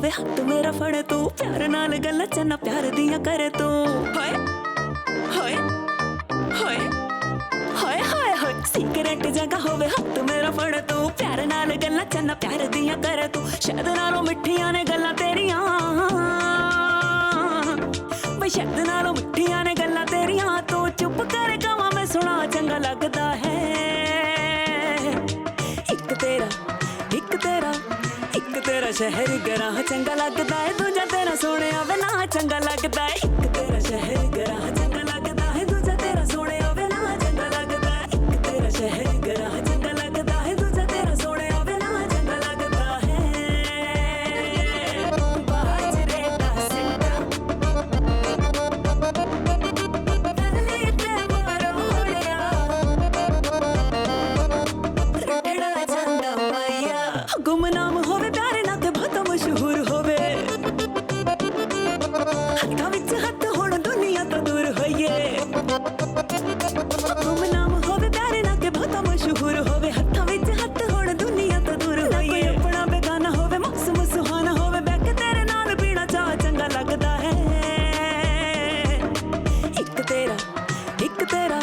होवे हथ मेरा फड़े तू, प्यार नाल गल्लां चन्ना प्यार दियां करे तू। हाय हाय हाय हाय हाय हाय सीक्रेट जगह होवे हथ मेरा फड़े तू, प्यार नाल गल्लां चन्ना प्यार दियां करे तू। शहद नालों मिठियां ने गल्लां तेरियां, बई शहद नालों मिठियां ने गल्लां तेरियां। तू चुप कर कवां मैं सुना चंगा लगदा है। एक तेरा एक तेरा एक तेरा शहर गराह चंगा लगदा है, दूजा तेरा सोहणिया वे ना चंगा लगदा है। एक तेरा शहर गराह चंगा लगदा है, दूजा तेरा सोहणिया वे ना चंगा लगदा है। एक तेरा शहर गराह चंगा लगदा है, दूजा तेरा सोहणिया वे ना चंगा लगदा है। बाजरे दा सिट्टा तले ते मरोड़िया, रटड़ा चंगा पाया। गुमनाम होवे प्यार ना ते बहुत मशहूर होवे, हत्थां विच हत्थ हुण दुनिया तो दूर होइए। गुमनाम होवे प्यार ना ते बहुत मशहूर होवे, हत्थां विच हत्थ हुण दुनिया तो दूर होइए। कोई अपना बेगाना होवे मौसम सुहाना होवे, बैठ तेरे नाल पीना चाह चंगा लगदा है। एक तेरा एक तेरा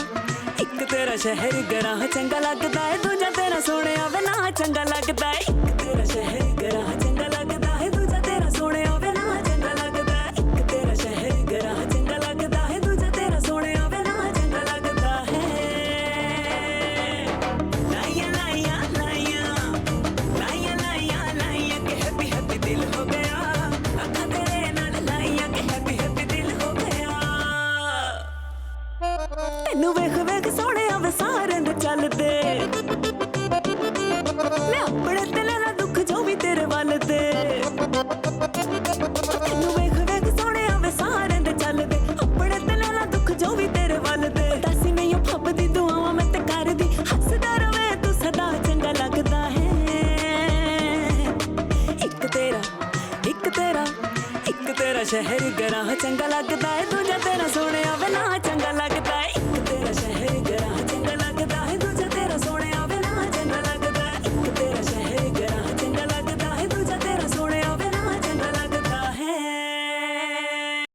एक तेरा शहर गराह चंगा लगदा है, दूजा तेरा सोहणिया वे ना चंगा लगदा है। एक तेरा शहर गराह चंगा लगदा है, दूजा तेरा सोहणिया वे ना चंगा लगदा है। एक तेरा शहर गराह चंगा लगदा है, दूजा तेरा सोहणिया वे ना चंगा लगदा है। लाइया लाइया लाइया लाइया लाइया लाइया के हैप्पी हैप्पी दिल हो गया, अखा तेरे नाल लाइया के हैप्पी हैप्पी दिल हो गया। तैनू वेख वेख सोहणिया वे सारे दे चलदे, मैं अपने ते लेला दुख जो भी तेरे वल दे। तैनू वेख वेख सोहणिया वे सारे दे चलदे, अपने ते लेला दुख जो भी तेरे वल दे। दासी नहीं ओ फबदी दुआवां मैं ते करदी, हसदा रवे तू सदा चंगा लगदा है। एक तेरा एक तेरा एक तेरा शहर गराह चंगा लगदा है, दूजा तेरा सोहणिया वे ना चंगा लगदा है।